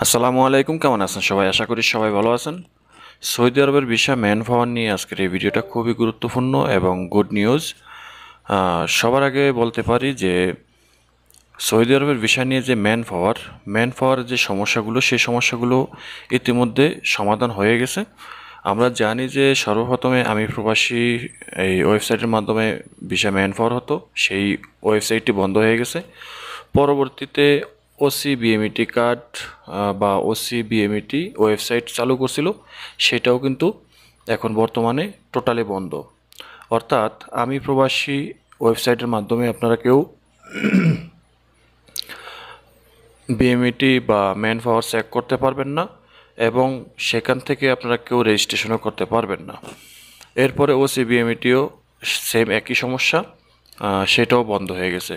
আসসালামু আলাইকুম, কেমন আছেন সবাই? আশা করি সবাই ভালো আছেন। সৌদি আরবের ভিসা ম্যান পাওয়ার নিয়ে আজকের এই ভিডিওটা খুবই গুরুত্বপূর্ণ এবং গুড নিউজ। সবার আগে বলতে পারি যে সৌদি আরবের ভিসা নিয়ে যে ম্যান পাওয়ার যে সমস্যাগুলো, সেই সমস্যাগুলো ইতিমধ্যে সমাধান হয়ে গেছে। আমরা জানি যে সর্বপ্রথমে আমি প্রবাসী এই ওয়েবসাইটের মাধ্যমে ভিসা ম্যান পাওয়ার হতো, সেই ওয়েবসাইটটি বন্ধ হয়ে গেছে। পরবর্তীতে ওসি বিএমইটি কার্ড বা ওসি বিএমইটি ওয়েবসাইট চালু করছিল, সেটাও কিন্তু এখন বর্তমানে টোটালি বন্ধ। অর্থাৎ আমি প্রবাসী ওয়েবসাইটের মাধ্যমে আপনারা কেউ বিএমইটি বা ম্যান পাওয়ার চেক করতে পারবেন না এবং সেখান থেকে আপনারা কেউ রেজিস্ট্রেশনও করতে পারবেন না। এরপরে ওসি বিএমইটিও সেম একই সমস্যা, সেটাও বন্ধ হয়ে গেছে।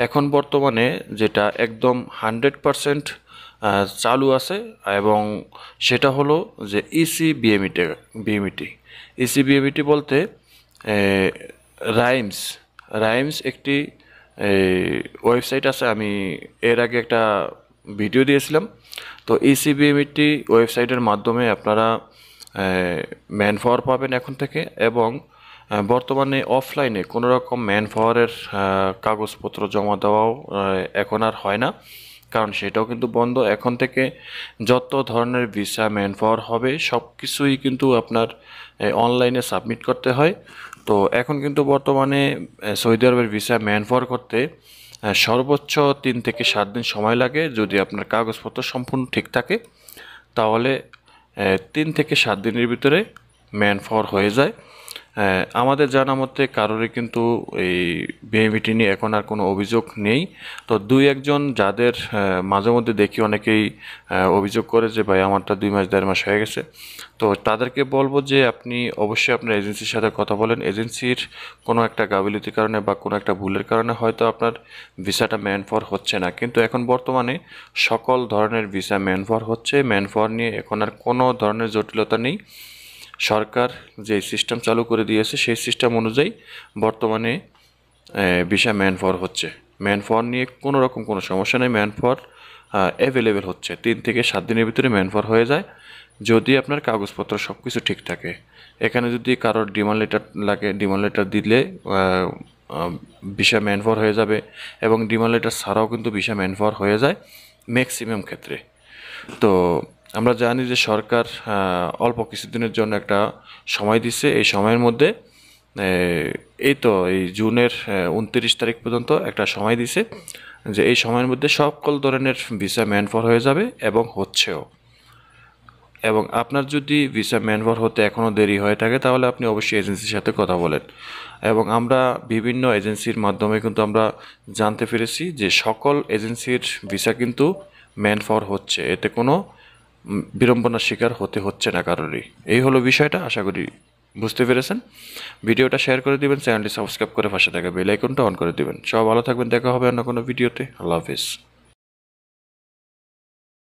এখন বর্তমানে যেটা একদম 100% চালু আছে এবং সেটা হলো যে বিএমইটি বিএমইটি বলতে রাইমস রাইমস একটি ওয়েবসাইট আছে। আমি এর আগে একটা ভিডিও দিয়েছিলাম। তো বিএমইটি ওয়েবসাইটের মাধ্যমে আপনারা ম্যান পাওয়ার পাবেন এখন থেকে, এবং বর্তমানে অফলাইনে কোনো রকম ম্যান পাওয়ারের কাগজপত্র জমা দেওয়াও এখন আর হয় না, কারণ সেটাও কিন্তু বন্ধ। এখন থেকে যত ধরনের ভিসা ম্যান পাওয়ার হবে সব কিছুই কিন্তু আপনার অনলাইনে সাবমিট করতে হয়। তো এখন কিন্তু বর্তমানে সৌদি আরবের ভিসা ম্যান পাওয়ার করতে সর্বোচ্চ 3 থেকে 7 দিন সময় লাগে। যদি আপনার কাগজপত্র সম্পূর্ণ ঠিক থাকে তাহলে 3 থেকে 7 দিনের ভিতরে ম্যান পাওয়ার হয়ে যায়। আমাদের জানা মতে কারোরই কিন্তু এই বিএমইটি নিয়ে এখন আর কোনো অভিযোগ নেই। তো দুই একজন যাদের মাঝে মধ্যে দেখি অনেকেই অভিযোগ করে যে ভাই আমারটা 2 মাস 1.5 মাস হয়ে গেছে, তো তাদেরকে বলবো যে আপনি অবশ্যই আপনার এজেন্সির সাথে কথা বলেন। এজেন্সির কোনো একটা গাফিলতির কারণে বা কোনো একটা ভুলের কারণে হয়তো আপনার ভিসাটা ম্যান পাওয়ার হচ্ছে না, কিন্তু এখন বর্তমানে সকল ধরনের ভিসা ম্যান পাওয়ার হচ্ছে। ম্যান পাওয়ার নিয়ে এখন আর কোনো ধরনের জটিলতা নেই। সরকার যে সিস্টেম চালু করে দিয়েছে সেই সিস্টেম অনুযায়ী বর্তমানে ভিসা ম্যান পাওয়ার হচ্ছে। ম্যান পাওয়ার নিয়ে কোনো রকম কোনো সমস্যা নেই। ম্যান পাওয়ার অ্যাভেলেবেল হচ্ছে, 3 থেকে 7 দিনের ভিতরে ম্যান পাওয়ার হয়ে যায় যদি আপনার কাগজপত্র সব কিছু ঠিক থাকে। এখানে যদি কারোর ডিমান্ড লেটার লাগে, ডিমান্ড লেটার দিলে ভিসা ম্যান পাওয়ার হয়ে যাবে, এবং ডিমান্ড লেটার ছাড়াও কিন্তু ভিসা ম্যান পাওয়ার হয়ে যায় ম্যাক্সিমাম ক্ষেত্রে। তো আমরা জানি যে সরকার অল্প কিছুদিনের জন্য একটা সময় দিচ্ছে। এই সময়ের মধ্যে এই জুনের 29 তারিখ পর্যন্ত একটা সময় দিছে, যে এই সময়ের মধ্যে সকল ধরনের ভিসা ম্যান পাওয়ার হয়ে যাবে এবং হচ্ছেও। এবং আপনার যদি ভিসা ম্যান পাওয়ার হতে এখনও দেরি হয়ে থাকে তাহলে আপনি অবশ্যই এজেন্সির সাথে কথা বলেন। এবং আমরা বিভিন্ন এজেন্সির মাধ্যমে কিন্তু আমরা জানতে পেরেছি যে সকল এজেন্সির ভিসা কিন্তু ম্যান পাওয়ার হচ্ছে, এতে কোনো বিড়ম্বনার শিকার হতে হচ্ছে না কারোরই। এই হলো বিষয়টা, আশা করি বুঝতে পেরেছেন। ভিডিওটা শেয়ার করে দিবেন, চ্যানেলটি সাবস্ক্রাইব করে পাশে থাকা বেল আইকনটা অন করে দিবেন। সব ভালো থাকবেন, দেখা হবে অন্য কোনো ভিডিওতে। আল্লাহ হাফিজ।